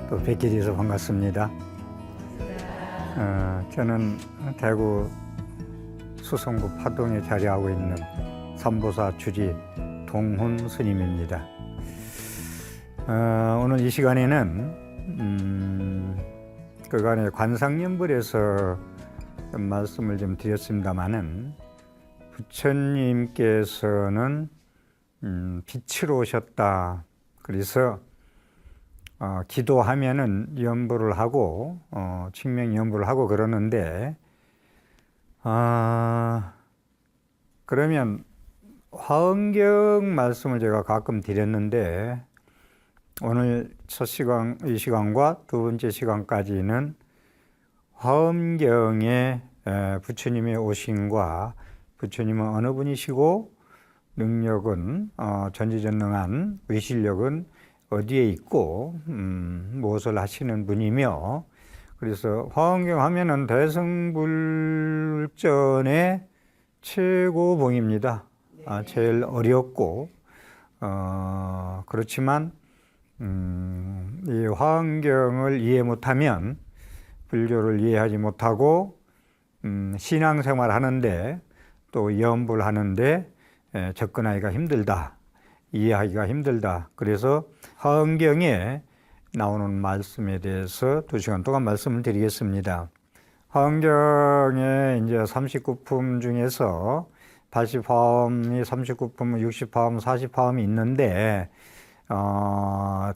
또 뵙게 돼서 반갑습니다. 저는 대구 수성구 파동에 자리하고 있는 삼보사 주지 동훈 스님입니다. 오늘 이 시간에는 그간의 관상연불에서 말씀을 좀 드렸습니다마는 부처님께서는 빛으로 오셨다. 그래서 기도하면은 연불을 하고 칭명 연불을 하고 그러는데 그러면 화엄경 말씀을 제가 가끔 드렸는데 오늘 첫 시간, 이 시간과 두 번째 시간까지는 화엄경에 부처님의 오심과 부처님은 어느 분이시고 능력은 전지전능한 위실력은 어디에 있고 무엇을 하시는 분이며, 그래서 화엄경 하면은 대승불전의 최고봉입니다. 제일 어렵고 그렇지만 이 화엄경을 이해 못하면 불교를 이해하지 못하고 신앙생활 하는데 또 연불하는데 접근하기가 힘들다, 이해하기가 힘들다. 그래서 화엄경에 나오는 말씀에 대해서 2시간 동안 말씀을 드리겠습니다. 화엄경에 이제 39품 중에서 80화엄이 39품, 60화엄, 40화엄이 있는데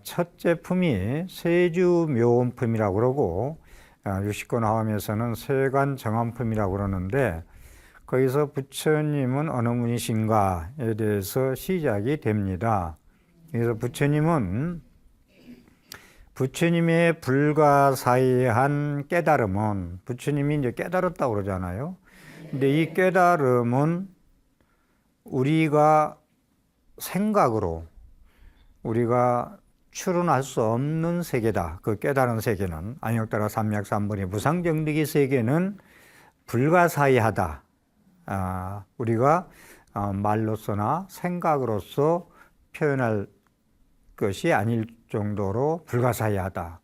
첫째 품이 세주묘원품이라고 그러고 60권 화엄에서는 세관정암품이라고 그러는데 거기서 부처님은 어느 분이신가에 대해서 시작이 됩니다. 그래서 부처님은 부처님의 불가사의한 깨달음은, 부처님이 이제 깨달았다고 그러잖아요. 근데 이 깨달음은 우리가 생각으로 우리가 추론할 수 없는 세계다. 그 깨달은 세계는 안역따라 삼맥삼분의 무상정득의 세계는 불가사의하다. 우리가 말로서나 생각으로서 표현할 것이 아닐 정도로 불가사의하다.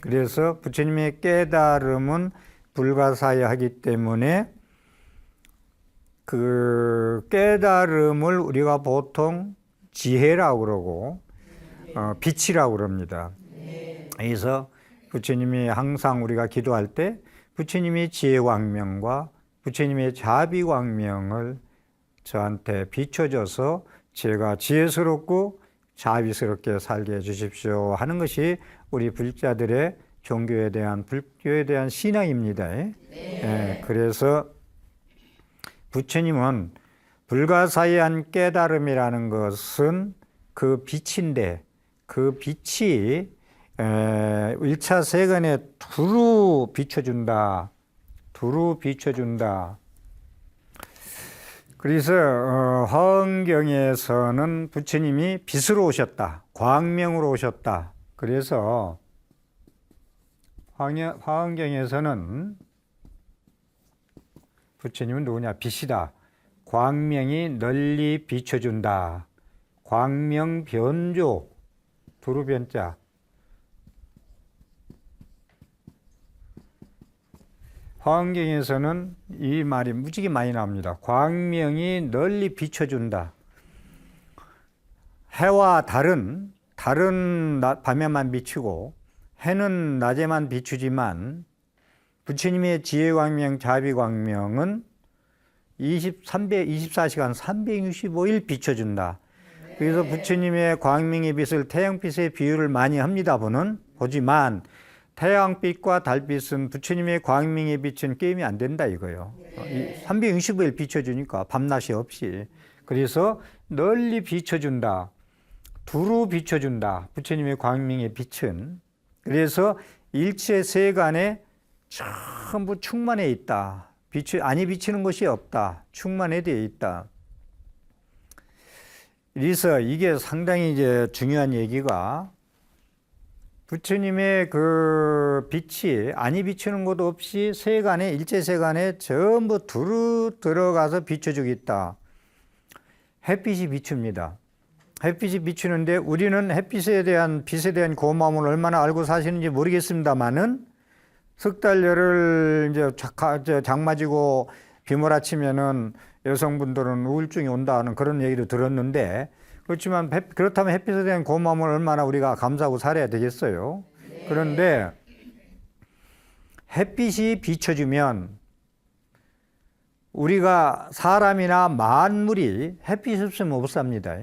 그래서 부처님의 깨달음은 불가사의하기 때문에 그 깨달음을 우리가 보통 지혜라고 그러고 빛이라고 그럽니다. 그래서 부처님이 항상 우리가 기도할 때 부처님의 지혜광명과 부처님의 자비광명을 저한테 비춰줘서 제가 지혜스럽고 자비스럽게 살게 해주십시오 하는 것이 우리 불자들의 종교에 대한, 불교에 대한 신앙입니다. 네. 그래서 부처님은 불가사의한 깨달음이라는 것은 그 빛인데 그 빛이 1차 세간에 두루 비춰준다. 두루 비춰준다. 그래서 화엄경에서는 부처님이 빛으로 오셨다. 광명으로 오셨다. 그래서 화엄경에서는 부처님은 누구냐? 빛이다. 광명이 널리 비춰준다. 광명변조, 두루변자. 화엄경에서는 이 말이 무지개 많이 나옵니다. 광명이 널리 비춰준다. 해와 달은 밤에만 비추고 해는 낮에만 비추지만 부처님의 지혜광명, 자비광명은 24시간 365일 비춰준다. 그래서 부처님의 광명의 빛을 태양빛의 비유를 많이 합니다. 보지만 태양빛과 달빛은 부처님의 광명의 빛은 게임이 안 된다 이거요. 365일 비춰주니까 밤낮이 없이. 그래서 널리 비춰준다. 두루 비춰준다. 부처님의 광명의 빛은. 그래서 일체 세간에 전부 충만해 있다. 아니 비치는 것이 없다. 충만해 되어 있다. 그래서 이게 상당히 이제 중요한 얘기가, 부처님의 그 빛이 아니 비추는 것도 없이 세간에, 일체 세간에 전부 두루 들어가서 비춰주겠다. 햇빛이 비춥니다. 햇빛이 비추는데 우리는 햇빛에 대한 빛에 대한 고마움을 얼마나 알고 사시는지 모르겠습니다만은 석 달 열을 이제 장마지고 비몰아치면은 여성분들은 우울증이 온다는 그런 얘기도 들었는데 그렇지만 그렇다면 햇빛에 대한 고마움을 얼마나 우리가 감사하고 살아야 되겠어요. 그런데 햇빛이 비춰주면 우리가 사람이나 만물이 햇빛이 없으면 못 삽니다.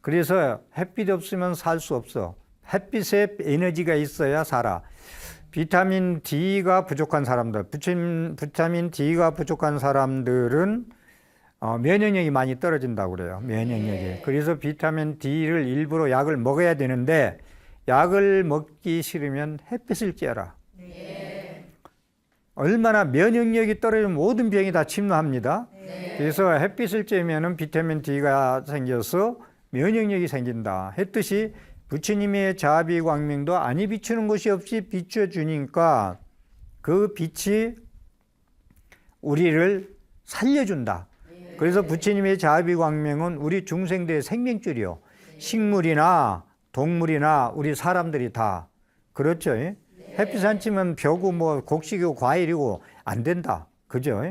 그래서 햇빛 없으면 살 수 없어. 햇빛에 에너지가 있어야 살아. 비타민 D가 부족한 사람들, 비타민 D가 부족한 사람들은 면역력이 많이 떨어진다고 그래요. 면역력이. 그래서 비타민 D를 일부러 약을 먹어야 되는데 약을 먹기 싫으면 햇빛을 쬐라. 얼마나 면역력이 떨어지면 모든 병이 다 침노합니다. 그래서 햇빛을 쬐면은 비타민 D가 생겨서 면역력이 생긴다 했듯이 부처님의 자비광명도 아니 비추는 것이 없이 비춰주니까 그 빛이 우리를 살려준다. 그래서 부처님의 자비광명은 우리 중생들의 생명줄이요. 식물이나 동물이나 우리 사람들이 다 그렇죠. 햇빛 안 찌면 벼고 뭐 곡식이고 과일이고 안 된다. 그죠?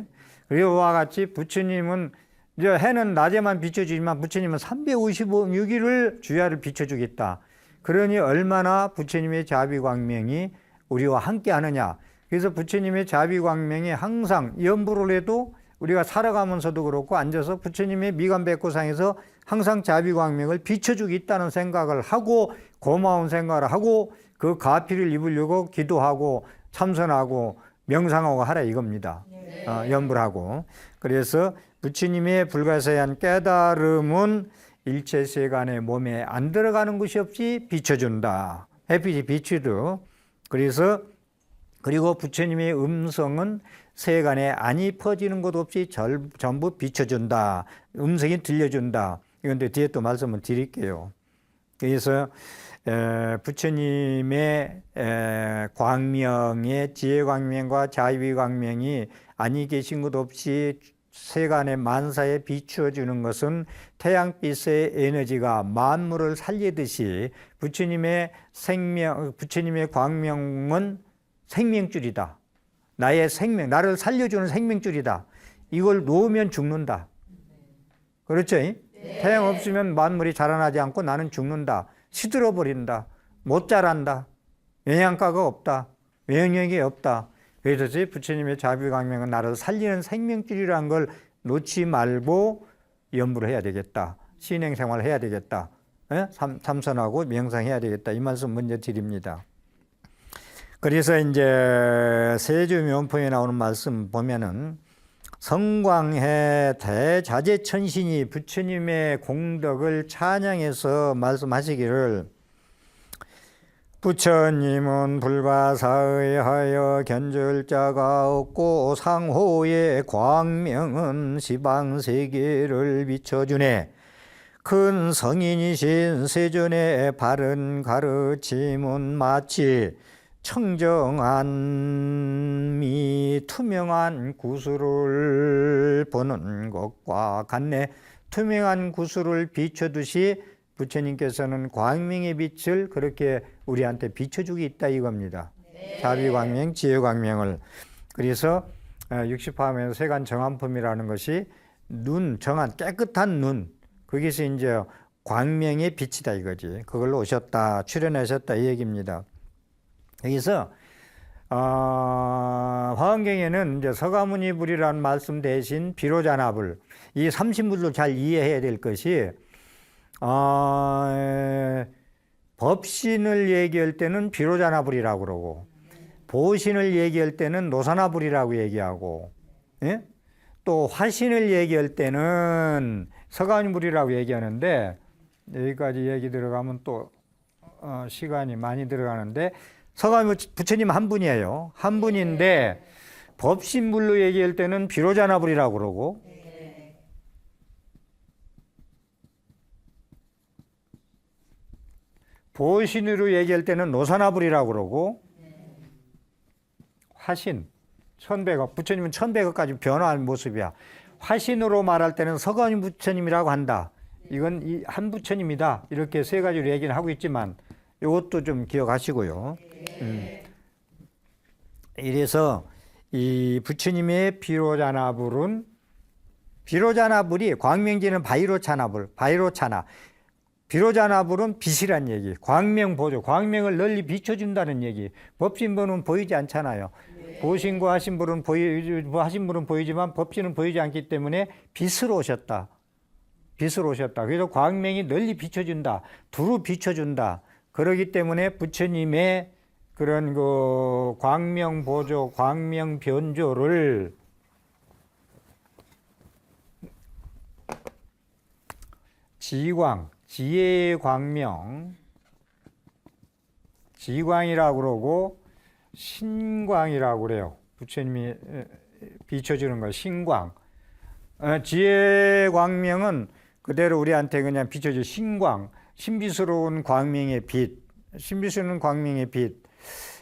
그리고 와 같이 부처님은 이제 해는 낮에만 비춰주지만 부처님은 356일을 주야를 비춰주겠다. 그러니 얼마나 부처님의 자비광명이 우리와 함께 하느냐. 그래서 부처님의 자비광명이 항상 염불을 해도 우리가 살아가면서도 그렇고 앉아서 부처님의 미간백고상에서 항상 자비광명을 비춰주고 있다는 생각을 하고 고마운 생각을 하고 그 가피를 입으려고 기도하고 참선하고 명상하고 하라 이겁니다. 염불하고. 그래서 부처님의 불가사의한 깨달음은 일체 세간의 몸에 안 들어가는 것이 없이 비춰준다. 햇빛이 비추도. 그래서 그리고 부처님의 음성은 세간에 안이 퍼지는 것 없이 전부 비춰준다. 음성이 들려준다. 이건데 뒤에 또 말씀을 드릴게요. 그래서 부처님의 광명의 지혜광명과 자비광명이 안이 계신 것 없이 세간의 만사에 비추어주는 것은 태양빛의 에너지가 만물을 살리듯이 부처님의 광명은 생명줄이다. 나의 생명, 나를 살려주는 생명줄이다. 이걸 놓으면 죽는다. 그렇죠? 태양 없으면 만물이 자라나지 않고 나는 죽는다. 시들어 버린다. 못 자란다. 영양가가 없다. 면역력이 없다. 그래서 부처님의 자비광명은 나를 살리는 생명줄이라는 걸 놓지 말고 염불을 해야 되겠다. 신행생활을 해야 되겠다. 참선하고 명상해야 되겠다. 이 말씀 먼저 드립니다. 그래서 이제 세조명포에 나오는 말씀 보면은 성광해 대자재천신이 부처님의 공덕을 찬양해서 말씀하시기를 부처님은 불가사의하여 견줄 자가 없고 상호의 광명은 시방세계를 비춰주네. 큰 성인이신 세존의 바른 가르침은 마치 청정한 미 투명한 구슬을 보는 것과 같네. 투명한 구슬을 비춰듯이 부처님께서는 광명의 빛을 그렇게 우리한테 비춰주고 있다 이겁니다. 자비광명, 지혜광명을. 그래서 60화면에서 세간 정한품이라는 것이 눈, 정한 깨끗한 눈, 거기서 이제 광명의 빛이다 이거지. 그걸로 오셨다, 출현하셨다 이 얘기입니다. 여기서 화엄경에는 이제 서가모니불이라는 말씀 대신 비로자나불, 이 30불도 잘 이해해야 될 것이 법신을 얘기할 때는 비로자나불이라고 그러고 보신을 얘기할 때는 노사나불이라고 얘기하고 또 화신을 얘기할 때는 서가모니불이라고 얘기하는데 여기까지 얘기 들어가면 또 시간이 많이 들어가는데 서가모니 부처님 한 분이에요. 한 분인데 법신불로 얘기할 때는 비로자나불이라고 그러고 보신으로 얘기할 때는 노사나불이라고 그러고 화신, 천백억, 부처님은 천백억까지 변화한 모습이야. 화신으로 말할 때는 서가모니 부처님이라고 한다. 이건 이 한 부처님이다. 이렇게 세 가지로 얘기를 하고 있지만 이것도 좀 기억하시고요. 이래서 이 부처님의 비로자나불은 비로자나불이 광명지는 바이로차나 비로자나불은 빛이란 얘기, 광명보조, 광명을 널리 비춰준다는 얘기. 법신보는 보이지 않잖아요. 보신고 하신 분은 보이지만 법신은 보이지 않기 때문에 빛으로 오셨다. 그래서 광명이 널리 비춰준다. 두루 비춰준다. 그러기 때문에 부처님의 그런 그 광명보조, 광명변조를 지광, 지혜의 광명, 지광이라고 그러고 신광이라고 그래요. 부처님이 비춰주는 거 신광. 지혜의 광명은 그대로 우리한테 그냥 비춰줄 신광, 신비스러운 광명의 빛, 신비스러운 광명의 빛.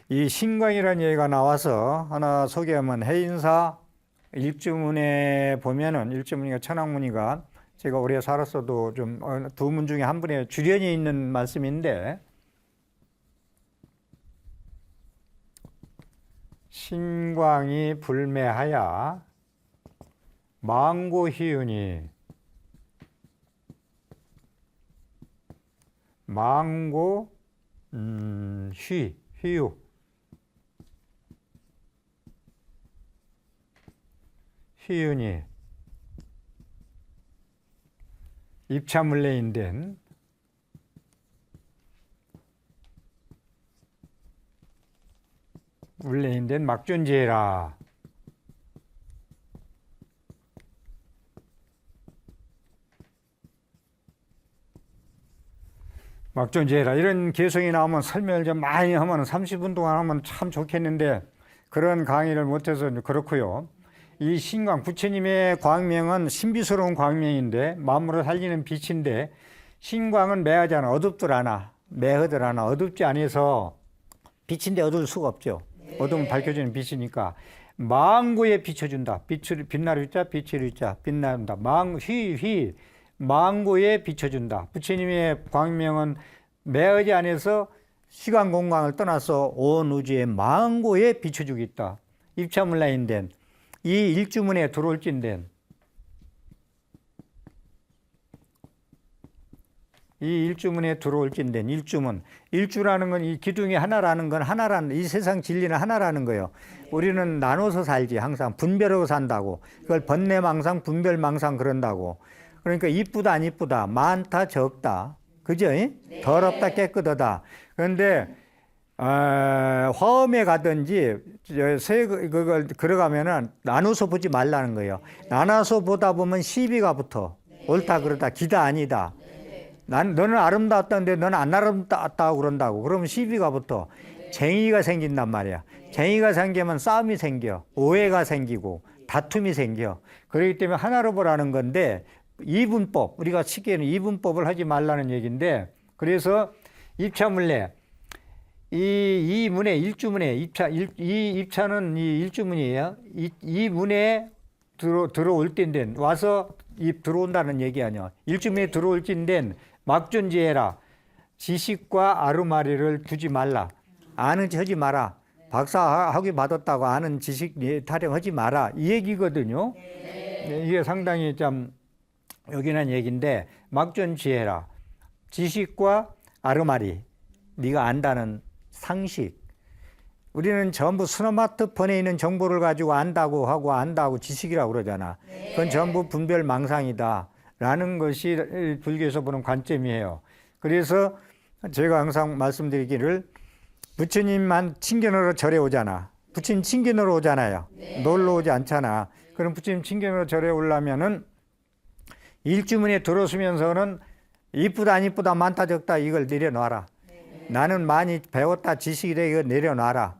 이 신광이라는 얘기가 나와서 하나 소개하면 해인사 일주문에 보면은 일주문이가 천황문이가 제가 오래 살았어도 좀 두 문 중에 한 분에 주련이 있는 말씀인데 신광이 불매하야 망고희윤이 망고 휘유 희윤이 입차물레인된 막존지해라. 막존지해라. 이런 개성이 나오면 설명을 좀 많이 하면 30분 동안 하면 참 좋겠는데 그런 강의를 못해서 그렇고요. 이 신광, 부처님의 광명은 신비스러운 광명인데 마음으로 살리는 빛인데 신광은 매하지 않아, 어둡들 않아, 매하들 않아, 어둡지 않아서 빛인데 어두울 수가 없죠. 어두우면 밝혀지는 빛이니까 망고에 비춰준다. 빛나루 자, 빛을 자, 빛난다. 망고에 비춰준다. 부처님의 광명은 매하지 않아서 시간 공간을 떠나서 온 우주의 망고에 비춰주겠다. 입차물라인된 이 일주문에 들어올진된 일주라는 건 이 기둥이 하나라는 건 이 세상 진리는 하나라는 거예요. 우리는 나눠서 살지. 항상 분별하고 산다고. 그걸 번뇌망상 분별망상 그런다고. 그러니까 이쁘다 안 이쁘다, 많다 적다, 그죠? 더럽다 깨끗하다. 그런데 화엄에 가든지 그걸 걸어가면은 나눠서 보지 말라는 거예요. 나눠서 보다 보면 시비가 붙어. 옳다 그러다, 기다 아니다. 너는 아름다웠다는데 너는 안 아름답다고 그런다고. 그러면 시비가 붙어. 쟁의가 생긴단 말이야. 쟁의가 생기면 싸움이 생겨. 오해가 생기고 다툼이 생겨. 그렇기 때문에 하나로 보라는 건데 이분법, 우리가 시기에는 이분법을 하지 말라는 얘기인데, 그래서 입차물레 이 문에 일주문에 입차는 이 일주문이에요. 이 문에 들어올 땐 와서 들어온다는 얘기 아니야. 일주문에 들어올 땐 막존지해라. 지식과 아르마리를 두지 말라. 아는 체 하지 마라. 박사 학위 받았다고 아는 지식 타령하지 마라. 이 얘기거든요. 이게 상당히 좀 요긴한 얘기인데, 막존지해라. 지식과 아르마리, 네가 안다는 상식. 우리는 전부 스마트폰에 있는 정보를 가지고 안다고 지식이라고 그러잖아. 그건 전부 분별망상이다 라는 것이 불교에서 보는 관점이에요. 그래서 제가 항상 말씀드리기를, 부처님만 친견으로 절에 오잖아. 부처님 친견으로 오잖아요. 놀러 오지 않잖아. 그럼 부처님 친견으로 절에 오려면은 일주문에 들어서면서는 이쁘다 안 이쁘다, 많다 적다 이걸 내려놔라. 나는 많이 배웠다, 지식이래, 이거 내려놔라.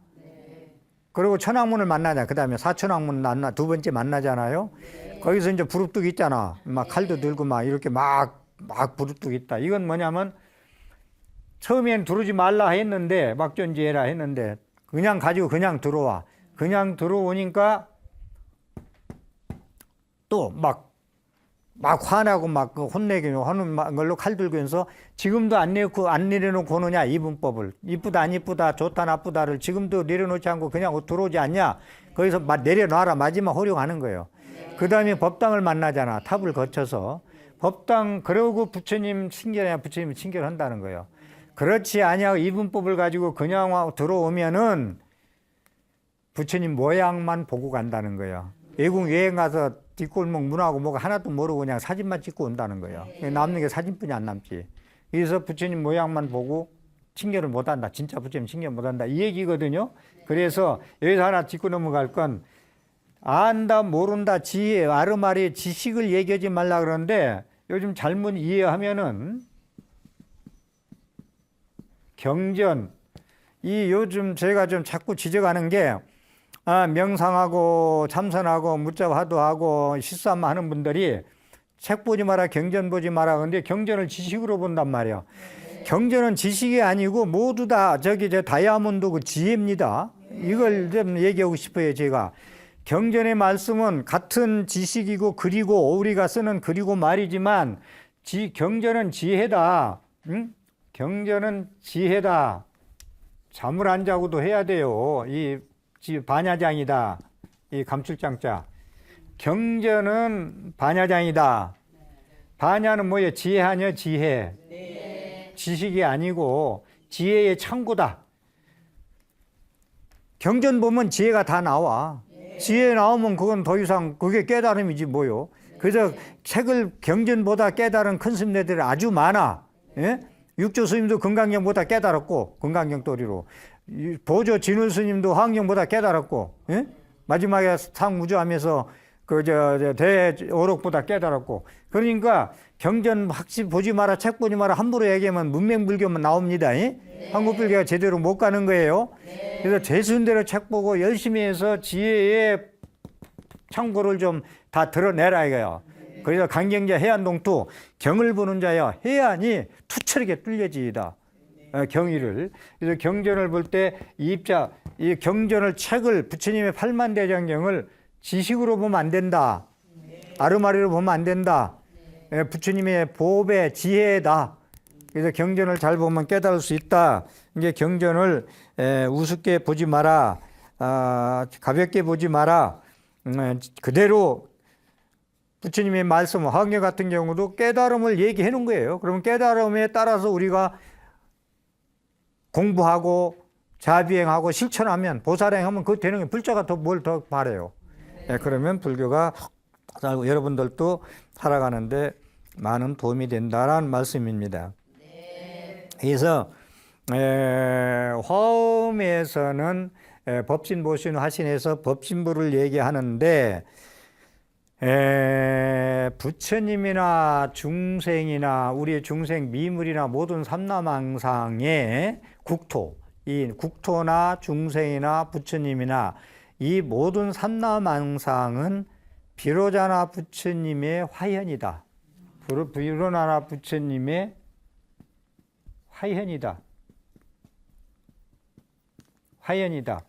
그리고 천왕문을 만나자. 그 다음에 사천왕문 두 번째 만나잖아요. 거기서 이제 부릅뚝 있잖아. 막 칼도 들고 막 이렇게 막 부릅뚝 있다. 이건 뭐냐면 처음엔 들어오지 말라 했는데, 막존지해라 했는데 그냥 가지고 그냥 들어와. 그냥 들어오니까 또 막 막 화나고 막 혼내기로 하는 걸로 칼 들고 해서 지금도 안 내려놓고 오느냐, 이분법을. 이쁘다, 안 이쁘다, 좋다, 나쁘다를 지금도 내려놓지 않고 그냥 들어오지 않냐. 거기서 내려놔라. 마지막 호령하는 거예요. 그 다음에 법당을 만나잖아. 탑을 거쳐서. 법당, 그러고 부처님 친결해야 부처님이 친결한다는 거예요. 그렇지 아니야. 이분법을 가지고 그냥 들어오면은 부처님 모양만 보고 간다는 거예요. 외국 여행 가서 뒷골목 문하고 뭐가 하나도 모르고 그냥 사진만 찍고 온다는 거예요. 남는 게 사진뿐이 안 남지. 그래서 부처님 모양만 보고 친결을 못한다. 진짜 부처님 친결 못한다. 이 얘기거든요. 그래서 여기서 하나 짚고 넘어갈 건 안다, 모른다, 지혜, 아르마리 지식을 얘기하지 말라 그러는데 요즘 잘못 이해하면은 경전, 이 요즘 제가 좀 자꾸 지적하는 게 명상하고 참선하고 묻자 화두하고 실수함 하는 분들이 책 보지 마라, 경전 보지 마라. 근데 경전을 지식으로 본단 말이에요. 경전은 지식이 아니고 모두 다 저 다이아몬드 그 지혜입니다. 이걸 좀 얘기하고 싶어요, 제가. 경전의 말씀은 같은 지식이고 글이고 우리가 쓰는 글이고 말이지만 경전은 지혜다. 응? 경전은 지혜다. 잠을 안 자고도 해야 돼요. 이 반야장이다. 이 감출장자. 경전은 반야장이다. 반야는 뭐예요? 지혜하냐, 지혜. 네. 지식이 아니고 지혜의 창구다. 경전 보면 지혜가 다 나와. 네. 지혜 나오면 그건 더 이상 그게 깨달음이지 뭐요. 그래서 책을 경전보다 깨달은 큰 스님들이 아주 많아. 예? 육조 스님도 금강경보다 깨달았고, 금강경 또리로. 보조 진울 스님도 화엄경보다 깨달았고, 예? 마지막에 상무주하면서 대오록보다 깨달았고. 그러니까 경전 확실히 보지 마라, 책 보지 마라, 함부로 얘기하면 문맹불교만 나옵니다. 예? 네. 한국불교가 제대로 못 가는 거예요. 네. 그래서 제순대로 책 보고 열심히 해서 지혜의 창고를 좀 다 드러내라 이거예요. 그래서 강경자 해안동투 경을 보는 자여 해안이 투철하게 뚫려지이다. 경의를. 그래서 경전을 볼 때 이 경전을 책을 부처님의 팔만대장경을 지식으로 보면 안 된다. 아르마리로 보면 안 된다. 부처님의 보배 지혜다. 그래서 경전을 잘 보면 깨달을 수 있다. 이게 경전을 우습게 보지 마라. 가볍게 보지 마라. 그대로 부처님의 말씀, 화엄경 같은 경우도 깨달음을 얘기해 놓은 거예요. 그러면 깨달음에 따라서 우리가 공부하고 자비행하고 실천하면 보살행하면 그 되는 게 불자가 뭘 더 바래요. 네, 그러면 불교가 여러분들도 살아가는데 많은 도움이 된다라는 말씀입니다. 그래서 화엄에서는 법신보신 화신에서 법신부를 얘기하는데 부처님이나 중생이나 우리의 중생 미물이나 모든 삼라망상의 국토, 이 국토나 중생이나 부처님이나 이 모든 삼라망상은 비로자나 부처님의 화현이다. 비로자나 부처님의 화현이다. 화현이다.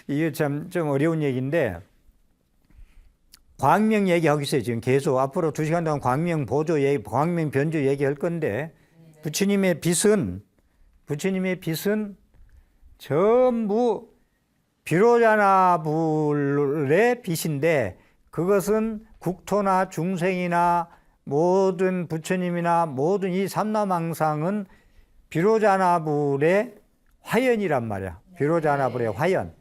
이게 좀 어려운 얘기인데 광명 얘기하고 있어요. 지금 계속 앞으로 2시간 동안 광명 보조 얘기, 광명 변조 얘기할 건데 부처님의 빛은 전부 비로자나불의 빛인데 그것은 국토나 중생이나 모든 부처님이나 모든 이 삼라망상은 비로자나불의 화연이란 말이야. 비로자나불의 화연.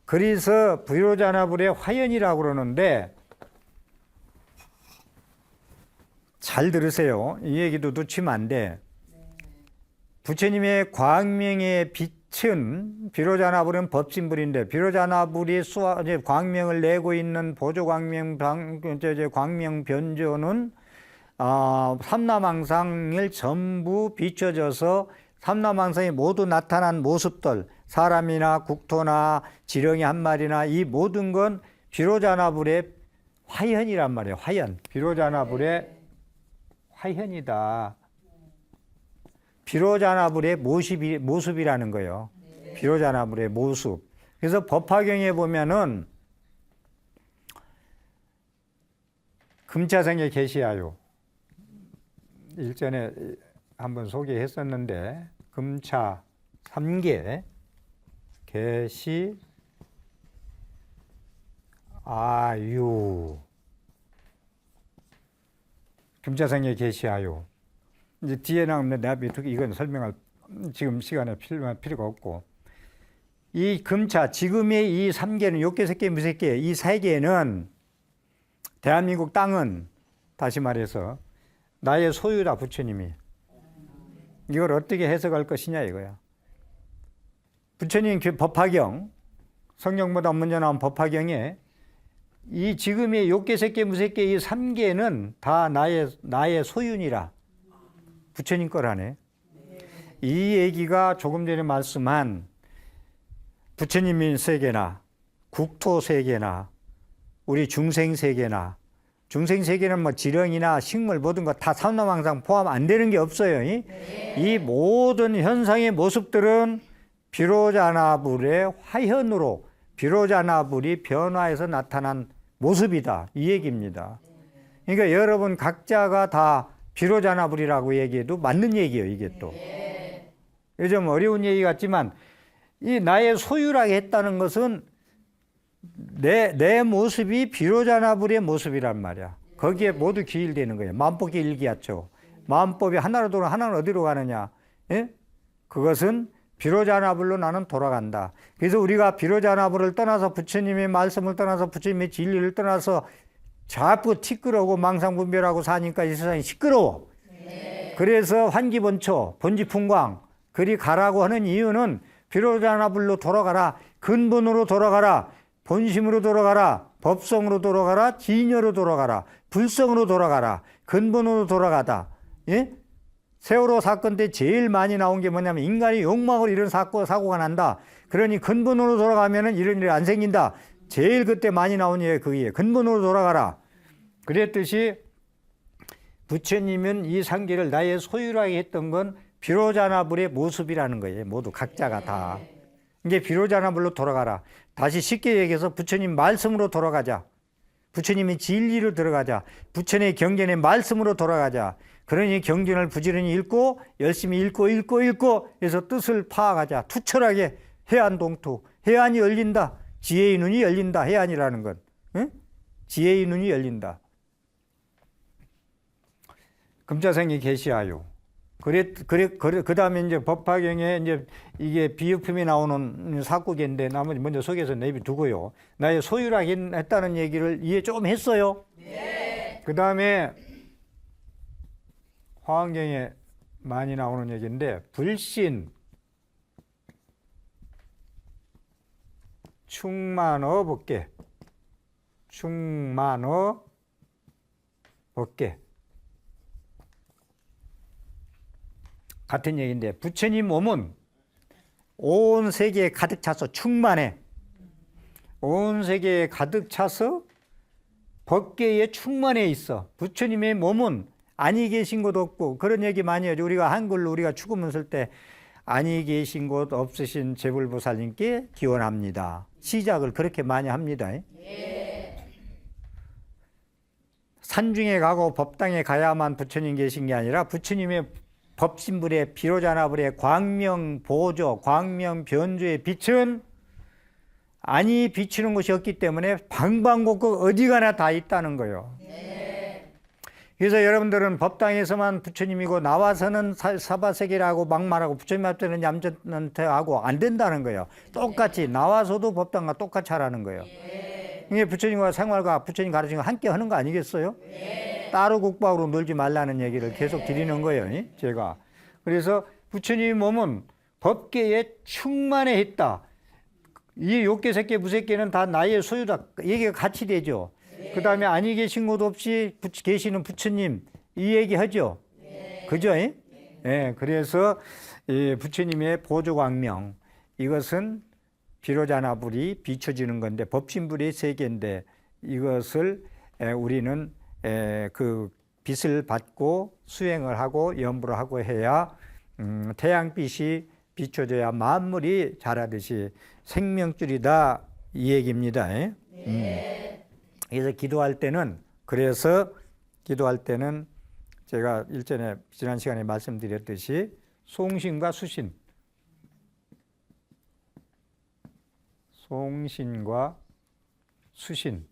그래서 비로자나불의 화연이라고 그러는데 잘 들으세요. 이 얘기도 놓치면 안 돼. 부처님의 광명의 빛은 비로자나불은 법신불인데 비로자나불이 광명을 내고 있는 보조광명 광명변조는 삼라망상을 전부 비춰져서 삼라망상에 모두 나타난 모습들 사람이나 국토나 지렁이 한 마리나 이 모든 건 비로자나불의 화현이란 말이에요. 화현. 비로자나불의 화현이다. 비로자나불의 모습이라는 거예요. 비로자나불의 모습. 그래서 법화경에 보면은 금차생에 계시하요. 일전에 한번 소개했었는데 금차 3개 계시 아유 금차생에 계시하요. 이제 뒤에 나오는 내가 이건 설명할 지금 시간에 필요가 없고 이 금차 지금의 이 3개는 요개 새끼 무새끼 이 3개는 대한민국 땅은 다시 말해서 나의 소유다. 부처님이 이걸 어떻게 해석할 것이냐 이거야. 부처님 법화경 성경보다 먼저 나온 법화경에 이 지금의 요개 새끼 무새끼 이 3개는 다 나의 소유니라. 부처님 거라네. 이 얘기가 조금 전에 말씀한 부처님인 세계나 국토 세계나 우리 중생 세계나 중생 세계는 뭐 지령이나 식물 모든 거 다 삼라왕상 포함 안 되는 게 없어요. 이 모든 현상의 모습들은 비로자나불의 화현으로 비로자나불이 변화해서 나타난 모습이다. 이 얘기입니다. 그러니까 여러분 각자가 다 비로자나불이라고 얘기해도 맞는 얘기예요. 이게 또 요즘 어려운 얘기 같지만 이 나의 소유라고 했다는 것은 내 모습이 비로자나불의 모습이란 말이야. 거기에 모두 기일되는 거예요. 만법계 일기하죠. 마음법이 하나로 돌아 하나는 어디로 가느냐? 예? 그것은 비로자나불로 나는 돌아간다. 그래서 우리가 비로자나불을 떠나서 부처님의 말씀을 떠나서 부처님의 진리를 떠나서 자꾸 티끌어오고 망상분별하고 사니까 이 세상이 시끄러워. 그래서 환기본초, 본지풍광 그리 가라고 하는 이유는 비로자나불로 돌아가라. 근본으로 돌아가라. 본심으로 돌아가라. 법성으로 돌아가라. 진여로 돌아가라. 불성으로 돌아가라. 근본으로 돌아가다. 예? 세월호 사건 때 제일 많이 나온 게 뭐냐면 인간이 욕망으로 이런 사고가 난다. 그러니 근본으로 돌아가면은 이런 일이 안 생긴다. 제일 그때 많이 나온 얘기가 그게 근본으로 돌아가라. 그랬듯이 부처님은 이 상계를 나의 소유라고 했던 건 비로자나불의 모습이라는 거예요. 모두 각자가 다. 이게 비로자나불로 돌아가라. 다시 쉽게 얘기해서 부처님 말씀으로 돌아가자. 부처님의 진리로 들어가자. 부처님의 경전의 말씀으로 돌아가자. 그러니 경전을 부지런히 읽고 열심히 읽고 해서 뜻을 파악하자. 투철하게 해안동투. 해안이 열린다. 지혜의 눈이 열린다. 해안이라는 건. 응? 지혜의 눈이 열린다. 금자생이 계시하요. 그 다음에 이제 법화경에 이제 이게 비유품이 나오는 사구계인데 나머지 먼저 소개해서 내비두고요. 나의 소유라 했다는 얘기를 이해 좀 했어요. 네. 그 다음에 화엄경에 많이 나오는 얘기인데 불신, 충만어 법계, 충만어 법계. 같은 얘기인데 부처님 몸은 온 세계에 가득 차서 충만해. 온 세계에 가득 차서 법계에 충만해 있어. 부처님의 몸은 아니 계신 곳 없고 그런 얘기 많이 하죠. 우리가 한글로 우리가 축음문 쓸 때 아니 계신 곳 없으신 제불보살님께 기원합니다. 시작을 그렇게 많이 합니다. 산중에 가고 법당에 가야만 부처님 계신 게 아니라 부처님의 법신불의 비로자나불의 광명보조, 광명변조의 빛은 아니 비추는 곳이 없기 때문에 방방곡곡 어디 가나 다 있다는 거예요. 그래서 여러분들은 법당에서만 부처님이고 나와서는 사바세계라고 막말하고 부처님 앞에는 얌전하고 안 된다는 거예요. 똑같이 나와서도 법당과 똑같이 하라는 거예요. 이게 부처님과 생활과 부처님 가르친 거 함께 하는 거 아니겠어요? 따로 국밥으로 놀지 말라는 얘기를 계속 드리는 거예요. 제가. 그래서 부처님 몸은 법계에 충만해 있다. 이 욕계, 색계, 무색계는 다 나의 소유다. 얘기가 같이 되죠. 그 다음에 아니 계신 곳 없이 계시는 부처님 이 얘기 하죠. 그죠? 그래서 이 부처님의 보조광명 이것은 비로자나불이 비춰지는 건데 법신불의 세계인데 이것을 우리는 그 빛을 받고 수행을 하고 연부를 하고 해야 태양빛이 비춰져야 만물이 자라듯이 생명줄이다 이 얘기입니다. 그래서 기도할 때는 그래서 기도할 때는 제가 일전에 지난 시간에 말씀드렸듯이 송신과 수신, 송신과 수신,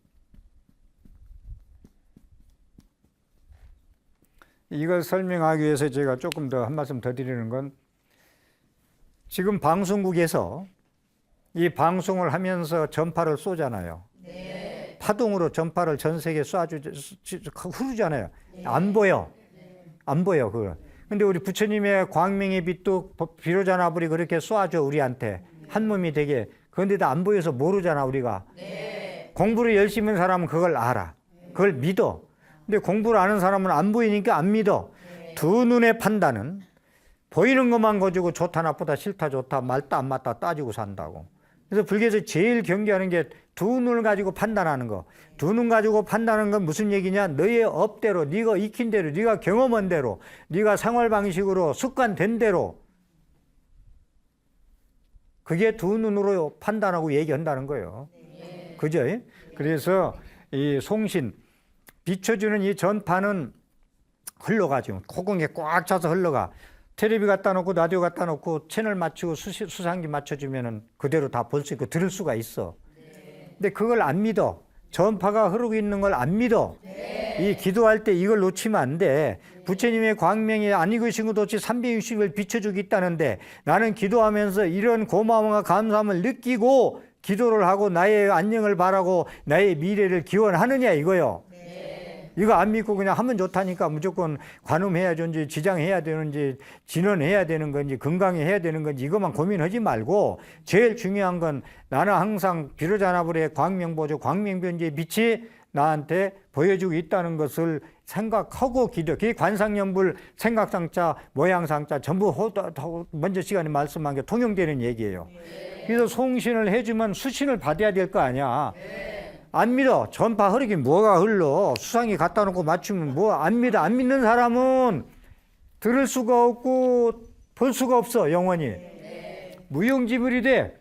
이걸 설명하기 위해서 제가 조금 더 한 말씀 더 드리는 건, 지금 방송국에서 이 방송을 하면서 전파를 쏘잖아요. 네. 파동으로 전파를 전 세계에 흐르잖아요. 네. 안 보여. 네. 안 보여, 그거. 근데 우리 부처님의 광명의 빛도 비로자나불이 그렇게 쏴줘, 우리한테. 한 몸이 되게. 그런데도 안 보여서 모르잖아, 우리가. 네. 공부를 열심히 하는 사람은 그걸 알아. 그걸 믿어. 근데 공부를 아는 사람은 안 보이니까 안 믿어. 네. 두 눈의 판단은 보이는 것만 가지고 좋다 나쁘다 싫다 좋다 맞다 안 맞다 따지고 산다고. 그래서 불교에서 제일 경계하는 게 두 눈을 가지고 판단하는 거. 두 눈 가지고 판단하는 건 무슨 얘기냐? 너의 업대로, 네가 익힌 대로, 네가 경험한 대로, 네가 생활 방식으로 습관된 대로, 그게 두 눈으로 판단하고 얘기한다는 거예요. 그죠? 그래서 이 송신, 비춰주는 이 전파는 흘러가죠. 콧구멍에 꽉 차서 흘러가. 텔레비 갖다 놓고 라디오 갖다 놓고 채널 맞추고 수상기 맞춰주면은 그대로 다 볼 수 있고 들을 수가 있어. 근데 그걸 안 믿어. 전파가 흐르고 있는 걸 안 믿어. 이 기도할 때 이걸 놓치면 안 돼. 부처님의 광명이 안 익으신 것 없이 360을 비춰주고 있다는데, 나는 기도하면서 이런 고마움과 감사함을 느끼고 기도를 하고 나의 안녕을 바라고 나의 미래를 기원하느냐 이거요. 이거 안 믿고 그냥 하면 좋다니까 무조건 관음해야 되는지 지장해야 되는지 진언해야 되는 건지 건강해야 되는 건지 이것만 고민하지 말고, 제일 중요한 건 나는 항상 비로자나불의 광명보조 광명변지의 빛이 나한테 보여주고 있다는 것을 생각하고 기도. 그게 관상연불 생각상자 모양상자 전부 먼저 시간에 말씀한 게 통용되는 얘기예요. 그래서 송신을 해주면 수신을 받아야 될 거 아니야. 안 믿어. 전파 흐르긴 뭐가 흘러. 수상이 갖다 놓고 맞추면 뭐 안 믿어. 안 믿는 사람은 들을 수가 없고 볼 수가 없어, 영원히. 무용지물이 돼.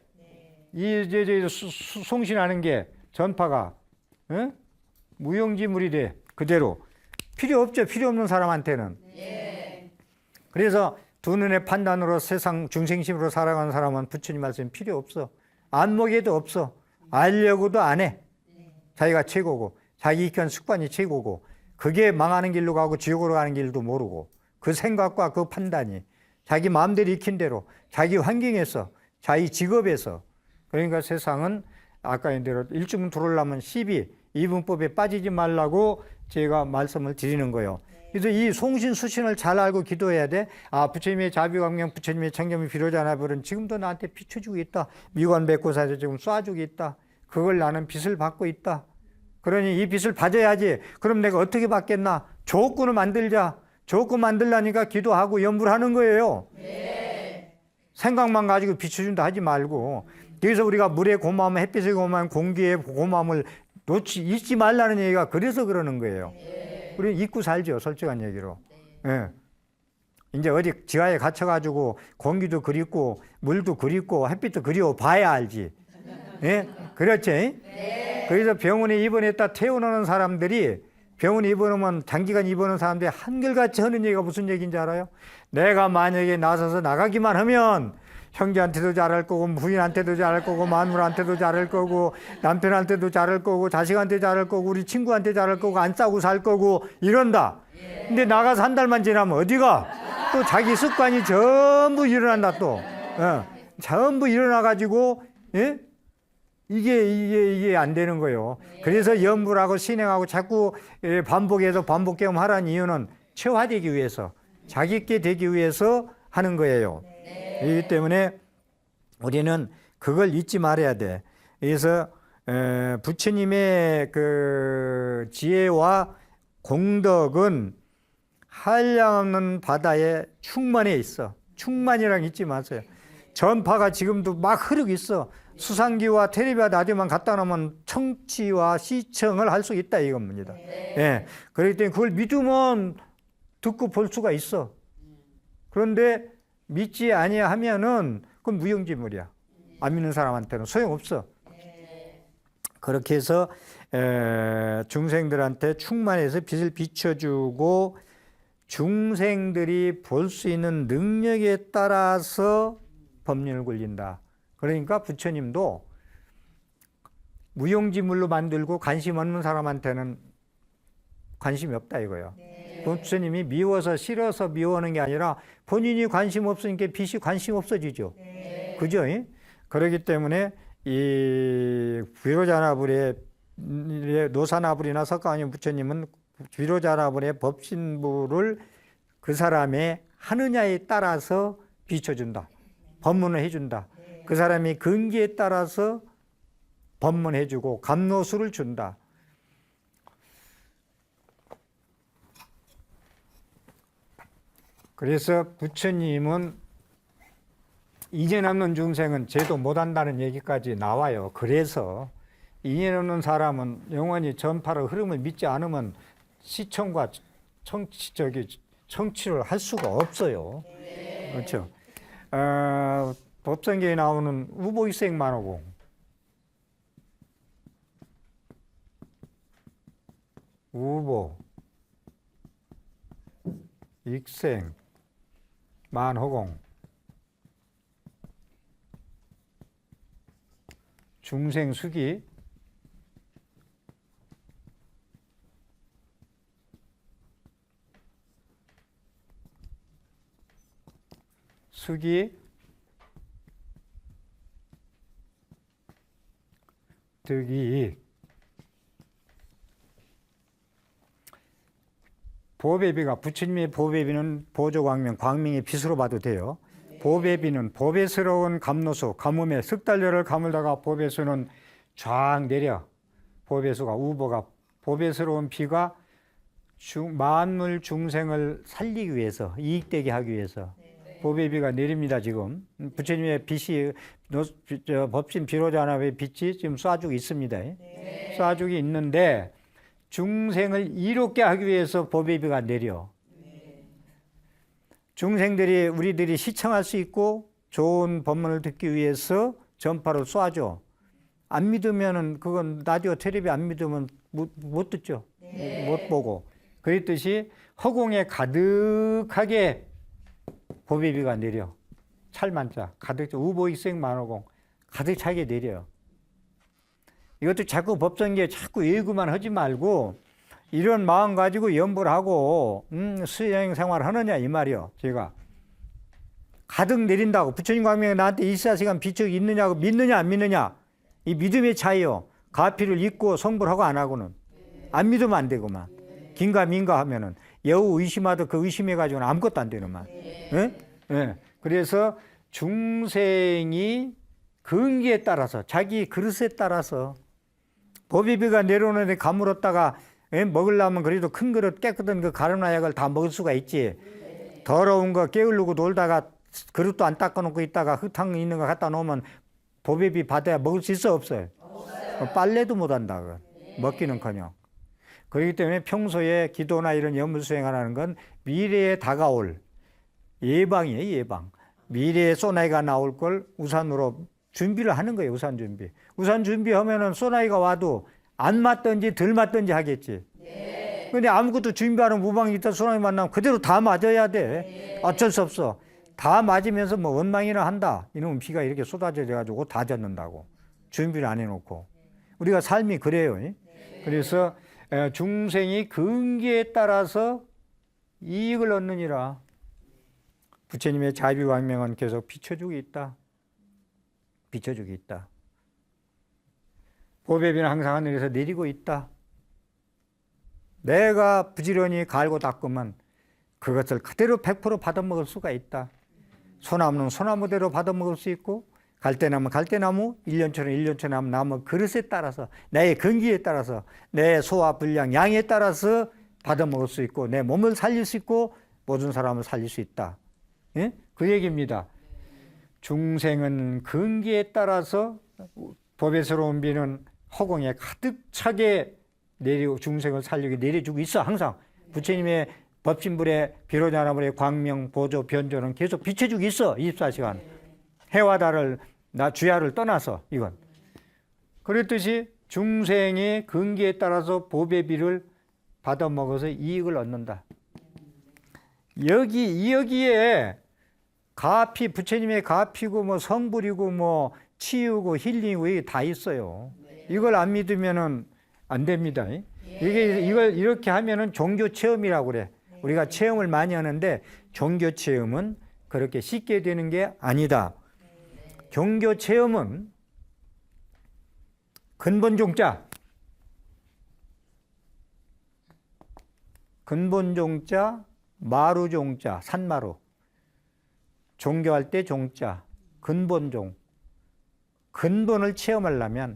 이 송신하는 게 전파가 무용지물이 돼. 그대로. 필요 없죠. 필요 없는 사람한테는. 그래서 두 눈의 판단으로 세상 중생심으로 살아가는 사람은 부처님 말씀 필요 없어. 안목에도 없어. 알려고도 안 해. 자기가 최고고 자기 익힌 습관이 최고고, 그게 망하는 길로 가고 지옥으로 가는 길도 모르고, 그 생각과 그 판단이 자기 마음대로 익힌 대로 자기 환경에서 자기 직업에서. 그러니까 세상은 아까 얘기한 대로 일주문 들어오려면 12 이분법에 빠지지 말라고 제가 말씀을 드리는 거예요. 그래서 이 송신 수신을 잘 알고 기도해야 돼. 아, 부처님의 자비광명, 부처님의 청렴이 비로자나불은 지금도 나한테 비춰주고 있다. 미관 백고사에서 지금 쏴주고 있다. 그걸 나는 빛을 받고 있다. 그러니 이 빛을 받아야지. 그럼 내가 어떻게 받겠나? 조건을 만들자. 조건 만들라니까 기도하고 연불 하는 거예요. 네. 생각만 가지고 비춰준다 하지 말고. 그래서 우리가 물에 고마움, 햇빛에 고마움, 공기에 고마움을 잊지 말라는 얘기가 그래서 그러는 거예요. 네. 우리는 잊고 살죠, 솔직한 얘기로. 네. 네. 이제 어디 지하에 갇혀가지고 공기도 그립고 물도 그립고 햇빛도 그리워 봐야 알지. 예? 그렇지? 네. 그래서 병원에 입원했다 퇴원하는 사람들이, 병원에 입원하면 장기간 입원하는 사람들이 한결같이 하는 얘기가 무슨 얘기인지 알아요? 내가 만약에 나서서 나가기만 하면 형제한테도 잘할 거고 부인한테도 잘할 거고 마누라한테도 잘할 거고 남편한테도 잘할 거고 자식한테 잘할 거고 우리 친구한테 잘할 거고 안 싸고 살 거고 이런다. 근데 나가서 한 달만 지나면 어디가? 또 자기 습관이 전부 일어난다 또. 전부 일어나가지고, 예? 이게 안 되는 거예요. 그래서 연불하고 신행하고 자꾸 반복해서 반복 경험하라는 이유는 체화되기 위해서, 자기있게 되기 위해서 하는 거예요. 그렇기 때문에 우리는 그걸 잊지 말아야 돼. 그래서 부처님의 그 지혜와 공덕은 한량없는 바다에 충만해 있어. 충만이랑 잊지 마세요. 전파가 지금도 막 흐르고 있어. 수상기와 텔레비와 라디오만 갖다 놓으면 청취와 시청을 할 수 있다 이겁니다. 예. 그렇기 때문에 그걸 믿으면 듣고 볼 수가 있어. 그런데 믿지 아니하면은 그건 무용지물이야. 안 믿는 사람한테는 소용없어. 그렇게 해서 중생들한테 충만해서 빛을 비춰주고 중생들이 볼 수 있는 능력에 따라서 법륜을 굴린다. 그러니까 부처님도 무용지물로 만들고 관심 없는 사람한테는 관심이 없다 이거예요. 부처님이 미워서 싫어서 미워하는 게 아니라 본인이 관심 없으니까 빛이 관심 없어지죠. 그죠? 그렇기 때문에 이 비로자나불의 노사나불이나 석가모니 부처님은 비로자나불의 법신부를 그 사람의 하느냐에 따라서 비춰준다. 법문을 해준다. 그 사람이 근기에 따라서 법문해주고 감로수를 준다. 그래서 부처님은 인연 없는 중생은 제도 못한다는 얘기까지 나와요. 그래서 인연 없는 사람은 영원히 전파의 흐름을 믿지 않으면 시청과 청취를 할 수가 없어요. 그렇죠. 법성계에 나오는 우보익생만호공, 우보, 익생, 만호공, 중생수기, 수기, 득이, 보배비가 부처님의 보배비는 보조광명, 광명의 빛으로 봐도 돼요. 보배비는 보배스러운 감로수, 가뭄에 석 달려를 가물다가 보배수는 쫙 내려. 보배수가 우보가 보배스러운 비가 만물 중생을 살리기 위해서 이익되게 하기 위해서 보배비가 내립니다. 지금 부처님의 빛이 법신 비로자나불의 빛이 지금 쏴주고 있습니다. 쏴주고 있는데 중생을 이롭게 하기 위해서 보배비가 내려. 중생들이 우리들이 시청할 수 있고 좋은 법문을 듣기 위해서 전파를 쏴줘. 안 믿으면은 그건 라디오 텔레비 안 믿으면 못 듣죠. 못 보고. 그랬듯이 허공에 가득하게 보배비가 내려. 찰만자 가득 우보익생만호공 가득 차게 내려요. 이것도 자꾸 법성계에 자꾸 예구만 하지 말고 이런 마음 가지고 연불 하고 수행 생활 하느냐 이 말이요. 제가 가득 내린다고 부처님 광명이 나한테 24시간 비춰 있느냐고 믿느냐 안 믿느냐 이 믿음의 차이요. 가피를 잊고 성불하고 안 하고는 안 믿으면 안 되고만 긴가 민가 하면은 여우 의심하도 그 의심해 가지고는 아무것도 안 되는만. 예? 예. 그래서 중생이 근기에 따라서 자기 그릇에 따라서 보배비가 내려오는데 가물었다가 먹으려면 그래도 큰 그릇 깨끗한 그 가루나약을 다 먹을 수가 있지. 더러운 거 깨우려고 놀다가 그릇도 안 닦아놓고 있다가 흙탕 있는 거 갖다 놓으면 보배비 받아야 먹을 수 있어 없어요? 빨래도 못한다. 먹기는커녕. 그렇기 때문에 평소에 기도나 이런 염불수행하는 건 미래에 다가올 예방이에요. 예방. 미래에 소나기가 나올 걸 우산으로 준비를 하는 거예요. 우산 준비. 우산 준비하면은 소나기가 와도 안 맞든지 덜 맞든지 하겠지. 근데 아무것도 준비하는 무방이 있다 소나기 만나면 그대로 다 맞아야 돼. 어쩔 수 없어. 다 맞으면서 뭐 원망이나 한다. 이놈은 비가 이렇게 쏟아져 가지고 다 젖는다고. 준비를 안 해놓고. 우리가 삶이 그래요. 그래서 중생이 근기에 따라서 이익을 얻느니라. 부처님의 자비광명은 계속 비춰주고 있다. 비춰주고 있다. 보배비는 항상 하늘에서 내리고 있다. 내가 부지런히 갈고 닦으면 그것을 그대로 100% 받아먹을 수가 있다. 소나무는 소나무대로 받아먹을 수 있고 갈대나무는 갈대나무, 일년초는 일년초 나무 그릇에 따라서 내 근기에 따라서 내 소화 분량 양에 따라서 받아먹을 수 있고 내 몸을 살릴 수 있고 모든 사람을 살릴 수 있다. 예? 그 얘기입니다. 중생은 근기에 따라서 보배스러운 비는 허공에 가득 차게 내리고 중생을 살리게 내려주고 있어. 항상 부처님의 법신불의 비로자나불의 광명 보조 변조는 계속 비춰주고 있어. 24시간 해와 달을 주야를 떠나서 이건 그랬듯이 중생의 근기에 따라서 보배비를 받아먹어서 이익을 얻는다. 여기에 가피, 부처님의 가피고 뭐 성불이고 뭐 치유고 힐링이고 이게 다 있어요. 이걸 안 믿으면은 안 됩니다. 이걸 이렇게 하면은 종교 체험이라고 그래. 우리가 체험을 많이 하는데 종교 체험은 그렇게 쉽게 되는 게 아니다. 종교 체험은 근본종자, 마루종자, 산마루. 종교할 때 종자, 근본종. 근본을 체험하려면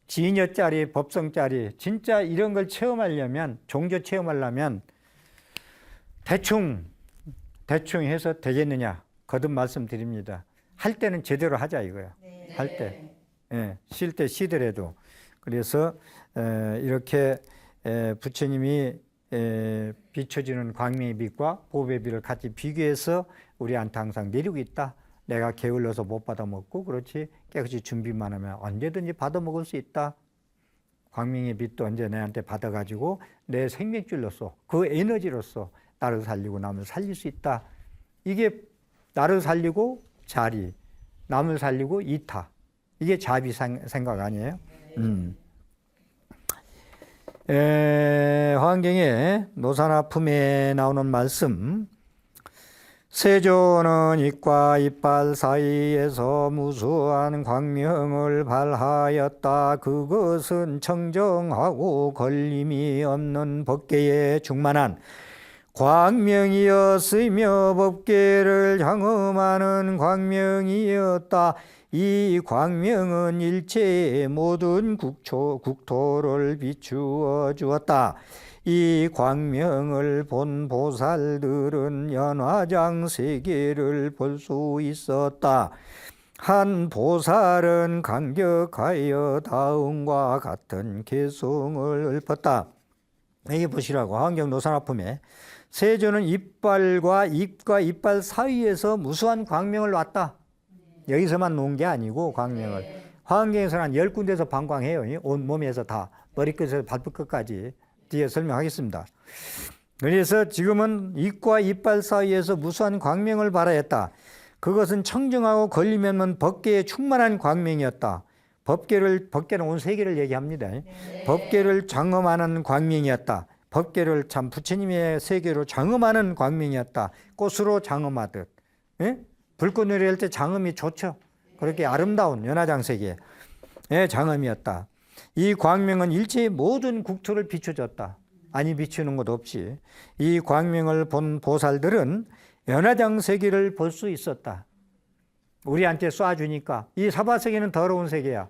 진여짜리, 법성짜리, 진짜 이런 걸 체험하려면, 종교 체험하려면 대충 해서 되겠느냐? 거듭 말씀드립니다. 할 때는 제대로 하자 이거야. 네. 할 때. 예, 쉴 때 쉬더라도. 그래서 이렇게 부처님이 비춰지는 광명의 빛과 보배의 빛을 같이 비교해서 우리한테 항상 내리고 있다. 내가 게을러서 못 받아먹고 그렇지 깨끗이 준비만 하면 언제든지 받아먹을 수 있다. 광명의 빛도 언제 내한테 받아가지고 내 생명줄로서 그 에너지로서 나를 살리고 남을 살릴 수 있다. 이게 나를 살리고 자리, 남을 살리고 이타. 이게 자비 생각 아니에요? 화엄경의 노산화품에 나오는 말씀, 세조는 입과 이빨 사이에서 무수한 광명을 발하였다. 그것은 청정하고 걸림이 없는 법계에 충만한 광명이었으며 법계를 향음하는 광명이었다. 이 광명은 일체의 모든 국토를 비추어 주었다. 이 광명을 본 보살들은 연화장 세계를 볼 수 있었다. 한 보살은 감격하여 다음과 같은 개성을 읊었다. 여기 보시라고 화엄경 노산화품에 세조는 입과 이빨 사이에서 무수한 광명을 놨다. 여기서만 놓은 게 아니고 광명을 화엄경에서는 한 10군데에서 방광해요. 온 몸에서 다 머리끝에서 발끝까지 뒤에 설명하겠습니다. 그래서 지금은 입과 이빨 사이에서 무수한 광명을 발하였다. 그것은 청정하고 걸림이 없는 법계에 충만한 광명이었다. 법계는 온 세계를 얘기합니다. 네. 법계를 장엄하는 광명이었다. 법계를 참 부처님의 세계로 장엄하는 광명이었다. 꽃으로 장엄하듯. 예? 불꽃놀이 할 때 장엄이 좋죠. 그렇게 아름다운 연화장 세계의 장엄이었다. 이 광명은 일체의 모든 국토를 비춰줬다. 아니 비추는 것 없이 이 광명을 본 보살들은 연화장 세계를 볼 수 있었다. 우리한테 쏴주니까 이 사바세계는 더러운 세계야.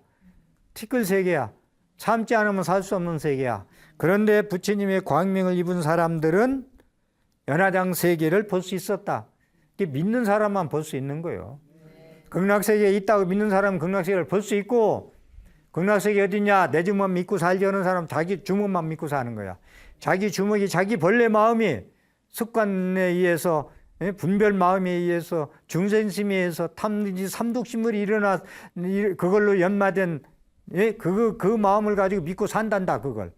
티끌 세계야. 참지 않으면 살 수 없는 세계야. 그런데 부처님의 광명을 입은 사람들은 연화장 세계를 볼 수 있었다. 믿는 사람만 볼 수 있는 거예요. 극락세계에 있다고 믿는 사람은 극락세계를 볼 수 있고, 극락세계 어디냐? 내 주먹 믿고 살지 않은 사람 자기 주먹만 믿고 사는 거야. 자기 주먹이 자기 본래 마음이 습관에 의해서, 분별 마음에 의해서, 중생심에 의해서 탐진지 삼독심을 일어나 그걸로 연마된 그 마음을 가지고 믿고 산단다. 그걸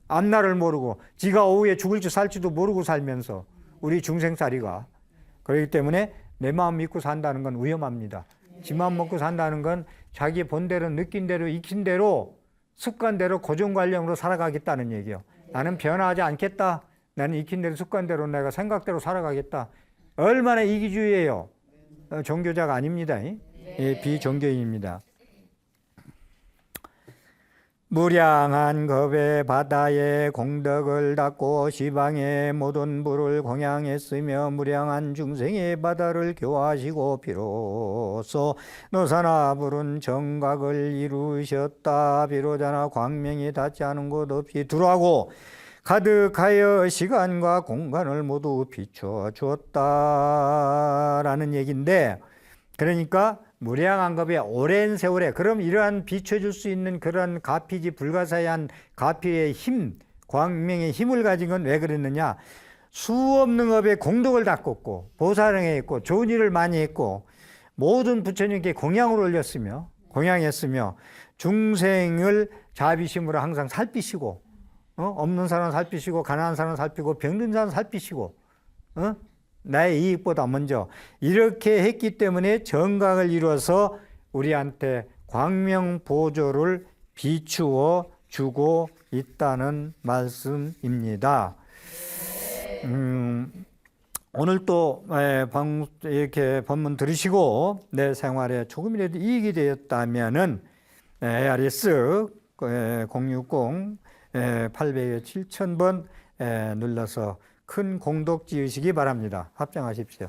앞날을 모르고 지가 오후에 죽을지 살지도 모르고 살면서 우리 중생살이가. 그렇기 때문에 내 마음 믿고 산다는 건 위험합니다. 지 마음 먹고 산다는 건 자기 본대로 느낀 대로 익힌 대로 습관대로 고정관념으로 살아가겠다는 얘기예요. 나는 변화하지 않겠다. 나는 익힌 대로 습관대로 내가 생각대로 살아가겠다. 얼마나 이기주의예요. 종교자가 아닙니다. 비종교인입니다. 무량한 겁의 바다에 공덕을 닦고 시방의 모든 부를 공양했으며 무량한 중생의 바다를 교화하시고 비로소 노사나 부른 정각을 이루셨다. 비로자나 광명이 닿지 않은 곳 없이 두루하고 가득하여 시간과 공간을 모두 비춰 주었다라는 얘기인데, 그러니까 무량한 겁에 오랜 세월에, 그럼 이러한 비춰줄 수 있는 그런 가피지 불가사의한 가피의 힘, 광명의 힘을 가진 건 왜 그랬느냐? 수없는 겁에 공덕을 닦았고 보살행했고 좋은 일을 많이 했고 모든 부처님께 공양을 올렸으며 공양했으며 중생을 자비심으로 항상 살피시고, 없는 사람 살피시고, 가난한 사람 살피고, 병든 사람 살피시고, 나의 이익보다 먼저 이렇게 했기 때문에 정각을 이루어서 우리한테 광명보조를 비추어 주고 있다는 말씀입니다. 오늘 또 이렇게 본문 들으시고 내 생활에 조금이라도 이익이 되었다면은 ARS 060-800-7000번 눌러서 큰 공덕 지으시기 바랍니다. 합장하십시오.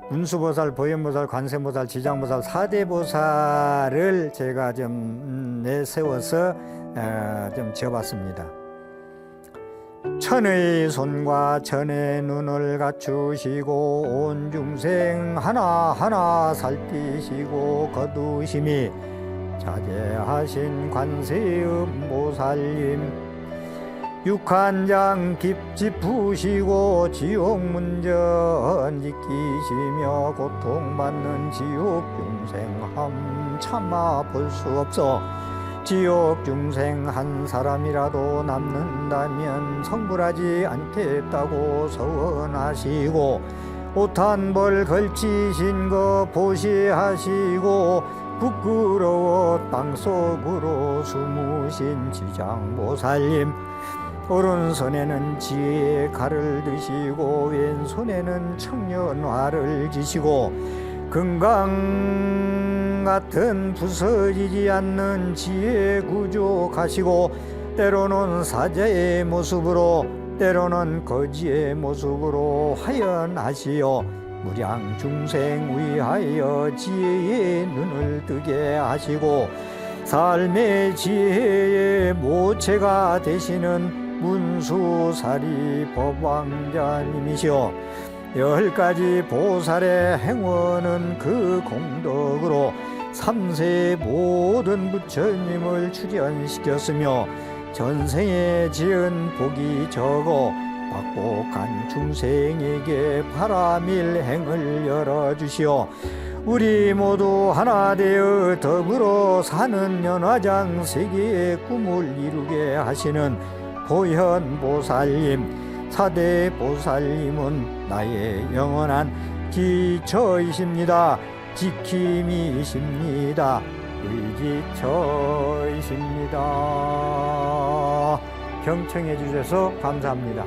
문수보살, 보현보살, 관세보살, 지장보살 4대 보살을 제가 좀 내세워서 좀 지어봤습니다. 천의 손과 천의 눈을 갖추시고 온 중생 하나하나 살피시고 거두심이 자제하신 관세음보살님, 육한장 깊짚으시고 지옥문전 지키시며 고통받는 지옥중생 참아 볼 수 없어 지옥중생 한 사람이라도 남는다면 성불하지 않겠다고 서원하시고 오탄벌 걸치신 거 보시하시고 부끄러워 땅속으로 숨으신 지장보살님, 오른손에는 지혜의 칼을 드시고 왼손에는 청년화를 지시고 금강 같은 부서지지 않는 지혜 구족하시고 때로는 사자의 모습으로 때로는 거지의 모습으로 화연하시어 무량 중생 위하여 지혜의 눈을 뜨게 하시고 삶의 지혜의 모체가 되시는 문수사리 법왕자님이시오. 10가지 보살의 행원은 그 공덕으로 3세 모든 부처님을 출현시켰으며 전생에 지은 복이 적어 박복한 중생에게 바라밀 행을 열어주시오. 우리 모두 하나 되어 더불어 사는 연화장 세계의 꿈을 이루게 하시는 보현보살님, 4대 보살님은 나의 영원한 기처이십니다. 지킴이십니다. 의지처이십니다. 경청해 주셔서 감사합니다.